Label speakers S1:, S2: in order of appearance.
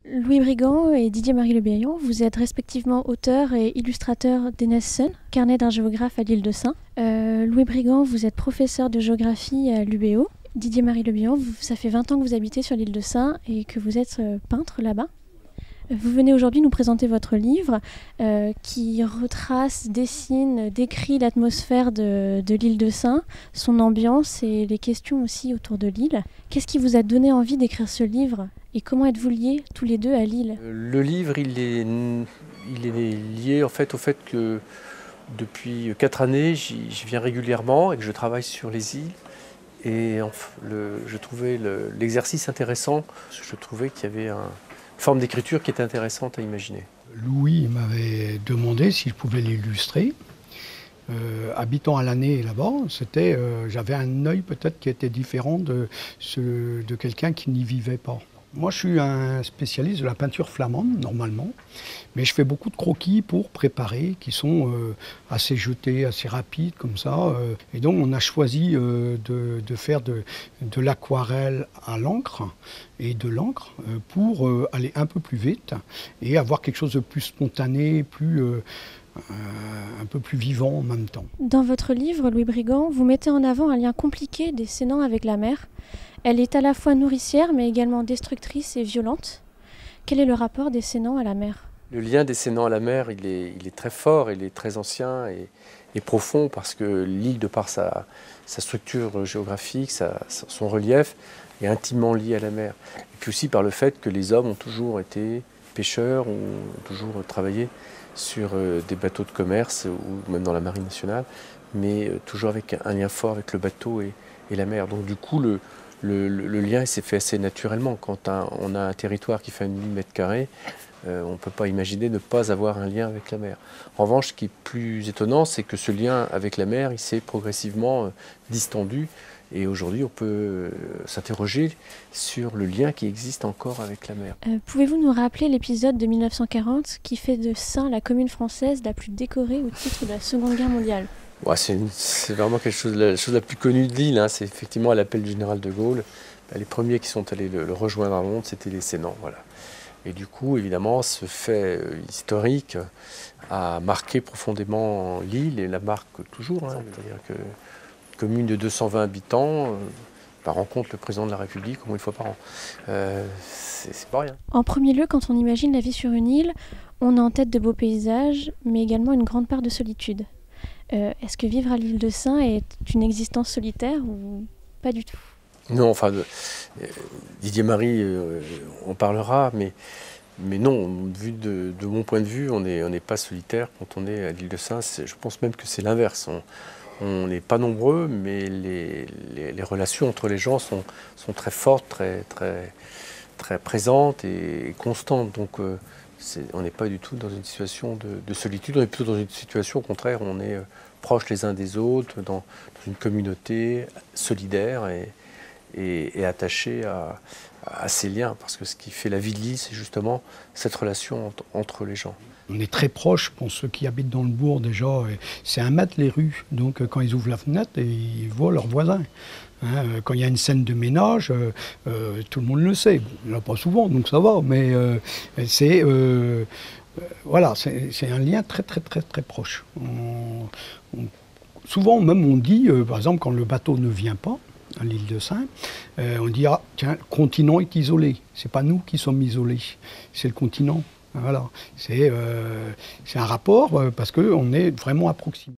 S1: Louis Brigand et Didier-Marie Le Bihan, vous êtes respectivement auteur et illustrateur d'Enes-Sun, carnet d'un géographe à l'île de Sein. Louis Brigand, vous êtes professeur de géographie à l'UBO. Didier-Marie Le Bihan, ça fait 20 ans que vous habitez sur l'île de Sein et que vous êtes peintre là-bas. Vous venez aujourd'hui nous présenter votre livre qui retrace, dessine, décrit l'atmosphère de l'île de Sein, son ambiance et les questions aussi autour de l'île. Qu'est-ce qui vous a donné envie d'écrire ce livre et comment êtes-vous liés tous les deux à l'île?
S2: Le livre, il est lié en fait au fait que depuis 4 années, j'y viens régulièrement et que je travaille sur les îles. Et je trouvais l'exercice intéressant. Je trouvais qu'il y avait une forme d'écriture qui était intéressante à imaginer.
S3: Louis m'avait demandé si je pouvais l'illustrer. Habitant à l'année là-bas, j'avais un œil peut-être qui était différent de quelqu'un qui n'y vivait pas. Moi, je suis un spécialiste de la peinture flamande, normalement, mais je fais beaucoup de croquis pour préparer, qui sont assez jetés, assez rapides, comme ça. Et donc, on a choisi de faire de l'aquarelle à l'encre et de l'encre pour aller un peu plus vite et avoir quelque chose de plus spontané, un peu plus vivant en même temps.
S1: Dans votre livre, Louis Brigand, vous mettez en avant un lien compliqué des Sénans avec la mer. Elle est à la fois nourricière, mais également destructrice et violente. Quel est le rapport des Sénans à la mer?
S2: Le lien des Sénans à la mer, il est très fort, il est très ancien et profond, parce que l'île, de par sa structure géographique, son relief, est intimement lié à la mer. Et puis aussi par le fait que les hommes ont toujours été pêcheurs, ont toujours travaillé sur des bateaux de commerce, ou même dans la marine nationale, mais toujours avec un lien fort avec le bateau et la mer. Donc du coup, le lien s'est fait assez naturellement. Quand on a un territoire qui fait 1 000 m², on ne peut pas imaginer ne pas avoir un lien avec la mer. En revanche, ce qui est plus étonnant, c'est que ce lien avec la mer, il s'est progressivement distendu. Et aujourd'hui, on peut s'interroger sur le lien qui existe encore avec la mer.
S1: Pouvez-vous nous rappeler l'épisode de 1940 qui fait de Sein la commune française la plus décorée au titre de la Seconde Guerre mondiale?
S2: Ouais, c'est vraiment la chose la plus connue de l'île, hein. C'est effectivement à l'appel du général de Gaulle. Les premiers qui sont allés le rejoindre à Londres, c'était les Sénans. Voilà. Et du coup, évidemment, ce fait historique a marqué profondément l'île et la marque toujours. Hein. C'est-à-dire que commune de 220 habitants, rencontre le président de la République au moins 1 fois par an. C'est pas rien.
S1: En premier lieu, quand on imagine la vie sur une île, on a en tête de beaux paysages, mais également une grande part de solitude. Est-ce que vivre à l'île de Sein est une existence solitaire ou pas du tout?
S2: Non, enfin, Didier-Marie en parlera, mais non, vu de mon point de vue, on n'est pas solitaire quand on est à l'île de Sein. Je pense même que c'est l'inverse. On n'est pas nombreux, mais les relations entre les gens sont très fortes, très présentes et constantes. Donc on n'est pas du tout dans une situation de solitude, on est plutôt dans une situation au contraire, on est proches les uns des autres, dans une communauté solidaire et attaché à ces liens. Parce que ce qui fait la vie de l'île, c'est justement cette relation entre les gens.
S3: On est très proches, pour ceux qui habitent dans le bourg déjà, c'est 1 mètre les rues. Donc quand ils ouvrent la fenêtre, ils voient leurs voisins. Hein, quand il y a une scène de ménage, tout le monde le sait. Bon, il n'y en a pas souvent, donc ça va, mais voilà, c'est un lien très proche. Souvent même on dit, par exemple quand le bateau ne vient pas, à l'île de Sein, on dit ah tiens, le continent est isolé. C'est pas nous qui sommes isolés, c'est le continent. Voilà, c'est un rapport parce qu'on est vraiment à proximité.